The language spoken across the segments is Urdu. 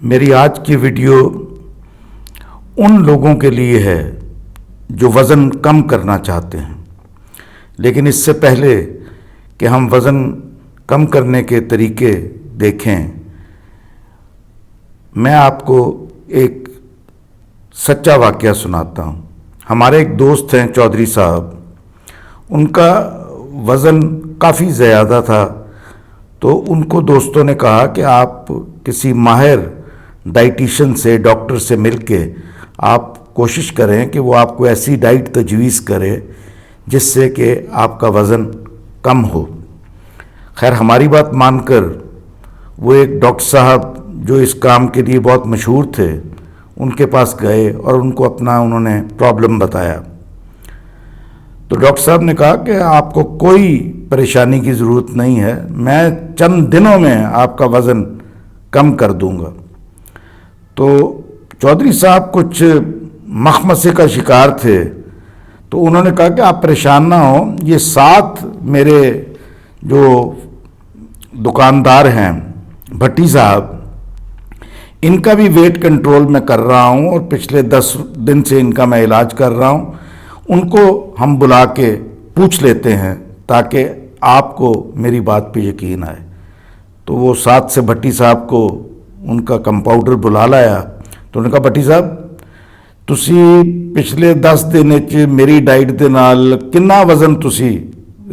میری آج کی ویڈیو ان لوگوں کے لیے ہے جو وزن کم کرنا چاہتے ہیں، لیکن اس سے پہلے کہ ہم وزن کم کرنے کے طریقے دیکھیں، میں آپ کو ایک سچا واقعہ سناتا ہوں۔ ہمارے ایک دوست ہیں چودھری صاحب، ان کا وزن کافی زیادہ تھا، تو ان کو دوستوں نے کہا کہ آپ کسی ماہر ڈائٹیشن سے، ڈاکٹر سے مل کے آپ کوشش کریں کہ وہ آپ کو ایسی ڈائٹ تجویز کرے جس سے کہ آپ کا وزن کم ہو۔ خیر، ہماری بات مان کر وہ ایک ڈاکٹر صاحب جو اس کام کے لیے بہت مشہور تھے، ان کے پاس گئے اور ان کو انہوں نے پرابلم بتایا۔ تو ڈاکٹر صاحب نے کہا کہ آپ کو کوئی پریشانی کی ضرورت نہیں ہے، میں چند دنوں میں آپ کا وزن کم کر دوں گا۔ تو چودھری صاحب کچھ مخمصے کا شکار تھے، تو انہوں نے کہا کہ آپ پریشان نہ ہوں، یہ 7 میرے جو دکاندار ہیں بھٹی صاحب، ان کا بھی ویٹ کنٹرول میں کر رہا ہوں اور پچھلے 10 دن سے ان کا میں علاج کر رہا ہوں، ان کو ہم بلا کے پوچھ لیتے ہیں تاکہ آپ کو میری بات پہ یقین آئے۔ تو وہ 7 سے بھٹی صاحب کو ان کا کمپاؤنڈر بلا لایا، تو انہوں نے کہا بھٹی صاحب تسی پچھلے 10 دن میری ڈائٹ دے نال کنا وزن تسی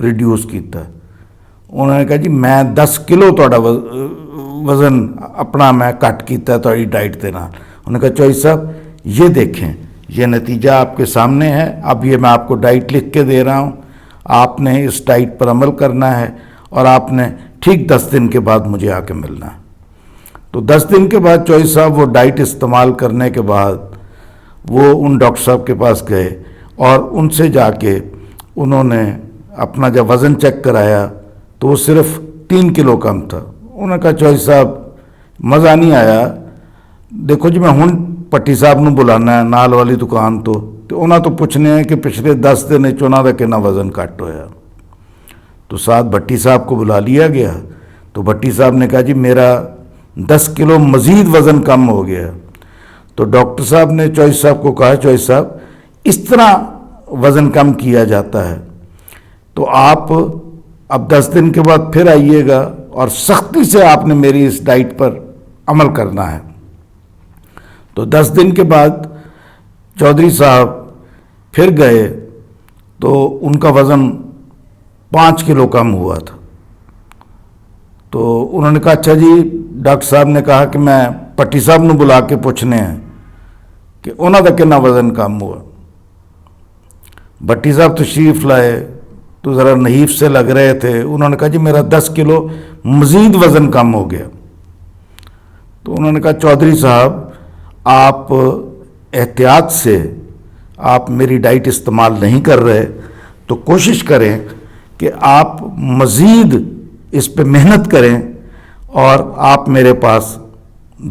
ریڈیوس کیتا؟ انہوں نے کہا جی میں 10 کلو تہاڈا وزن اپنا میں کٹ کیتا ہے تہاڈی ڈائٹ دے نال۔ انہوں نے کہا چودھری صاحب یہ دیکھیں، یہ نتیجہ آپ کے سامنے ہے، اب یہ میں آپ کو ڈائٹ لکھ کے دے رہا ہوں، آپ نے اس ڈائٹ پر عمل کرنا ہے اور آپ نے ٹھیک 10 دن کے بعد مجھے آ کے ملنا ہے۔ تو 10 دن کے بعد چودھری صاحب وہ ڈائٹ استعمال کرنے کے بعد وہ ان ڈاکٹر صاحب کے پاس گئے اور ان سے جا کے انہوں نے اپنا جب وزن چیک کرایا تو وہ صرف 3 کلو کم تھا۔ انہوں نے کہا چودھری صاحب مزہ نہیں آیا، دیکھو جی میں ہن پٹی صاحب نو بلانا ہے نال والی دکان تو انہاں تو پوچھنے ہیں کہ پچھلے 10 دن انہاں دا کنا وزن کٹ ہویا۔ تو ساتھ بھٹی صاحب کو بلا لیا گیا، تو بھٹی صاحب نے کہا جی میرا 10 کلو مزید وزن کم ہو گیا۔ تو ڈاکٹر صاحب نے چودھری صاحب کو کہا چودھری صاحب اس طرح وزن کم کیا جاتا ہے، تو آپ اب 10 دن کے بعد پھر آئیے گا اور سختی سے آپ نے میری اس ڈائٹ پر عمل کرنا ہے۔ تو 10 دن کے بعد چودھری صاحب پھر گئے تو ان کا وزن 5 کلو کم ہوا تھا۔ تو انہوں نے کہا اچھا جی، ڈاکٹر صاحب نے کہا کہ میں پٹی صاحب نو بلا کے پوچھنے ہیں کہ انہوں کا کنا وزن کم ہوا۔ بھٹی صاحب تشریف لائے تو ذرا نحیف سے لگ رہے تھے، انہوں نے کہا جی میرا 10 کلو مزید وزن کم ہو گیا۔ تو انہوں نے کہا چودھری صاحب آپ احتیاط سے آپ میری ڈائٹ استعمال نہیں کر رہے، تو کوشش کریں کہ آپ مزید اس پہ محنت کریں اور آپ میرے پاس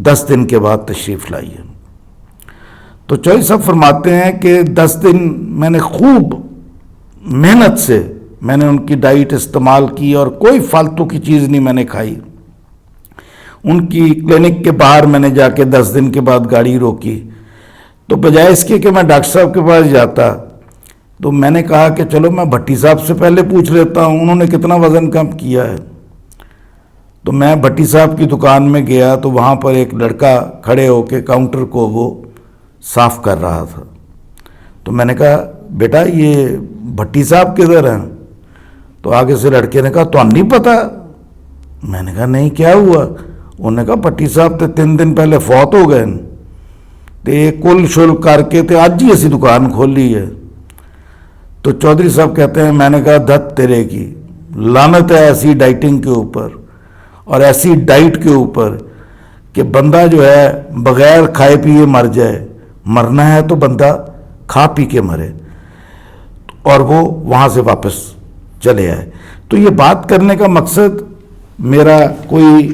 10 دن کے بعد تشریف لائیے۔ تو چودھری صاحب فرماتے ہیں کہ 10 دن میں نے خوب محنت سے میں نے ان کی ڈائٹ استعمال کی اور کوئی فالتو کی چیز نہیں میں نے کھائی۔ ان کی کلینک کے باہر میں نے جا کے 10 دن کے بعد گاڑی روکی، تو بجائے اس کے کہ میں ڈاکٹر صاحب کے پاس جاتا، تو میں نے کہا کہ چلو میں بھٹی صاحب سے پہلے پوچھ لیتا ہوں انہوں نے کتنا وزن کم کیا ہے۔ تو میں بھٹی صاحب کی دکان میں گیا تو وہاں پر ایک لڑکا کھڑے ہو کے کاؤنٹر کو وہ صاف کر رہا تھا۔ تو میں نے کہا بیٹا یہ بھٹی صاحب کدھر ہیں؟ تو آگے سے لڑکے نے کہا تو نہیں پتا؟ میں نے کہا نہیں، کیا ہوا؟ انہوں نے کہا بھٹی صاحب تے 3 دن پہلے فوت ہو گئے تے کل شل کر کے تے اج ہی اسی دکان کھولی ہے۔ تو چودھری صاحب کہتے ہیں میں نے کہا دھت تیرے کی لعنت ہے ایسی ڈائٹنگ کے اوپر اور ایسی ڈائٹ کے اوپر کہ بندہ جو ہے بغیر کھائے پیے مر جائے، مرنا ہے تو بندہ کھا پی کے مرے، اور وہ وہاں سے واپس چلے آئے۔ تو یہ بات کرنے کا مقصد میرا کوئی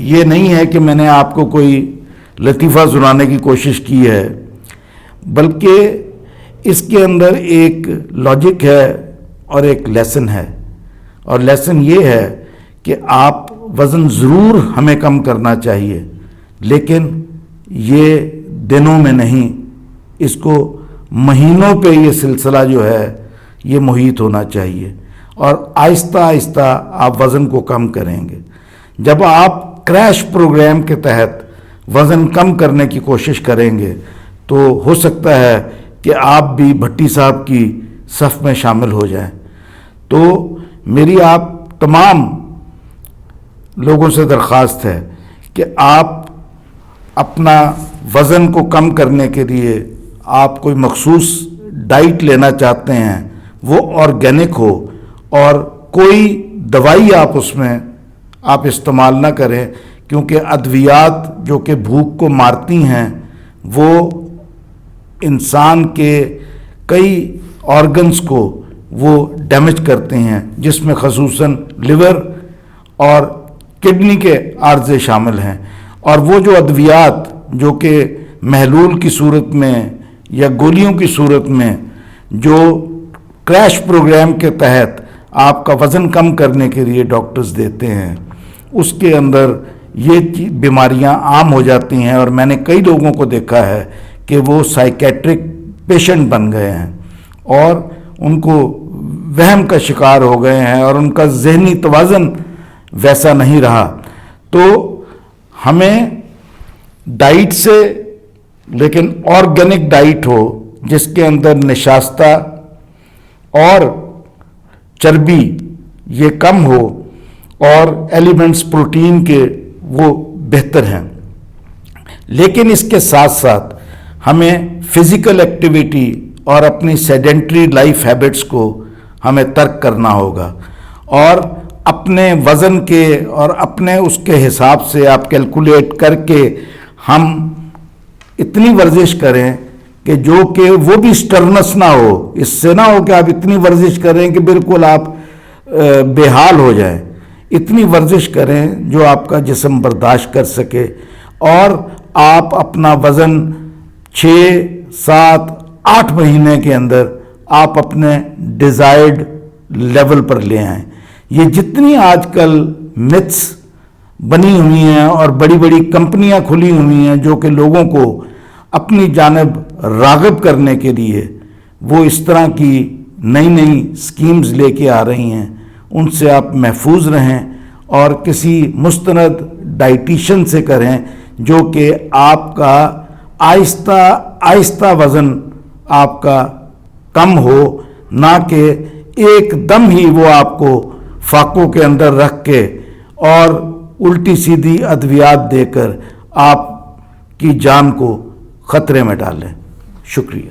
یہ نہیں ہے کہ میں نے آپ کو کوئی لطیفہ سنانے کی کوشش کی ہے، بلکہ اس کے اندر ایک لاجک ہے اور ایک لیسن ہے، اور لیسن یہ ہے کہ آپ وزن ضرور ہمیں کم کرنا چاہیے، لیکن یہ دنوں میں نہیں، اس کو مہینوں پہ یہ سلسلہ جو ہے یہ محیط ہونا چاہیے، اور آہستہ آہستہ آپ وزن کو کم کریں گے۔ جب آپ کریش پروگرام کے تحت وزن کم کرنے کی کوشش کریں گے تو ہو سکتا ہے کہ آپ بھی بھٹی صاحب کی صف میں شامل ہو جائیں۔ تو میری آپ تمام لوگوں سے درخواست ہے کہ آپ اپنا وزن کو کم کرنے کے لیے آپ کوئی مخصوص ڈائٹ لینا چاہتے ہیں، وہ آرگینک ہو، اور کوئی دوائی آپ اس میں آپ استعمال نہ کریں، کیونکہ ادویات جو کہ بھوک کو مارتی ہیں وہ انسان کے کئی آرگنز کو وہ ڈیمیج کرتے ہیں، جس میں خصوصاً لیور اور کڈنی کے عارضے شامل ہیں۔ اور وہ جو ادویات جو کہ محلول کی صورت میں یا گولیوں کی صورت میں جو کریش پروگرام کے تحت آپ کا وزن کم کرنے کے لیے ڈاکٹرز دیتے ہیں، اس کے اندر یہ بیماریاں عام ہو جاتی ہیں، اور میں نے کئی لوگوں کو دیکھا ہے کہ وہ سائیکیٹرک پیشنٹ بن گئے ہیں اور ان کو وہم کا شکار ہو گئے ہیں، اور ان کا ذہنی توازن ویسا نہیں رہا۔ تو ہمیں ڈائٹ سے، لیکن آرگینک ڈائٹ ہو جس کے اندر نشاستہ اور چربی یہ کم ہو، اور ایلیمنٹس پروٹین کے وہ بہتر ہیں، لیکن اس کے ساتھ ساتھ ہمیں فزیکل ایکٹیویٹی اور اپنی سیڈنٹری لائف ہیبٹس کو ہمیں ترک کرنا ہوگا، اور اپنے وزن کے اور اپنے اس کے حساب سے آپ کیلکولیٹ کر کے ہم اتنی ورزش کریں کہ جو کہ وہ بھی سٹرنس نہ ہو، اس سے نہ ہو کہ آپ اتنی ورزش کریں کہ بالکل آپ بے حال ہو جائیں۔ اتنی ورزش کریں جو آپ کا جسم برداشت کر سکے، اور آپ اپنا وزن 6، 7، 8 مہینے کے اندر آپ اپنے ڈیزائرڈ لیول پر لے آئیں۔ یہ جتنی آج کل متس بنی ہوئی ہیں اور بڑی بڑی کمپنیاں کھلی ہوئی ہیں جو کہ لوگوں کو اپنی جانب راغب کرنے کے لیے وہ اس طرح کی نئی نئی سکیمز لے کے آ رہی ہیں، ان سے آپ محفوظ رہیں، اور کسی مستند ڈائٹیشین سے کریں جو کہ آپ کا آہستہ آہستہ وزن آپ کا کم ہو، نہ کہ ایک دم ہی وہ آپ کو فاقوں کے اندر رکھ کے اور الٹی سیدھی ادویات دے کر آپ کی جان کو خطرے میں ڈالیں۔ شکریہ۔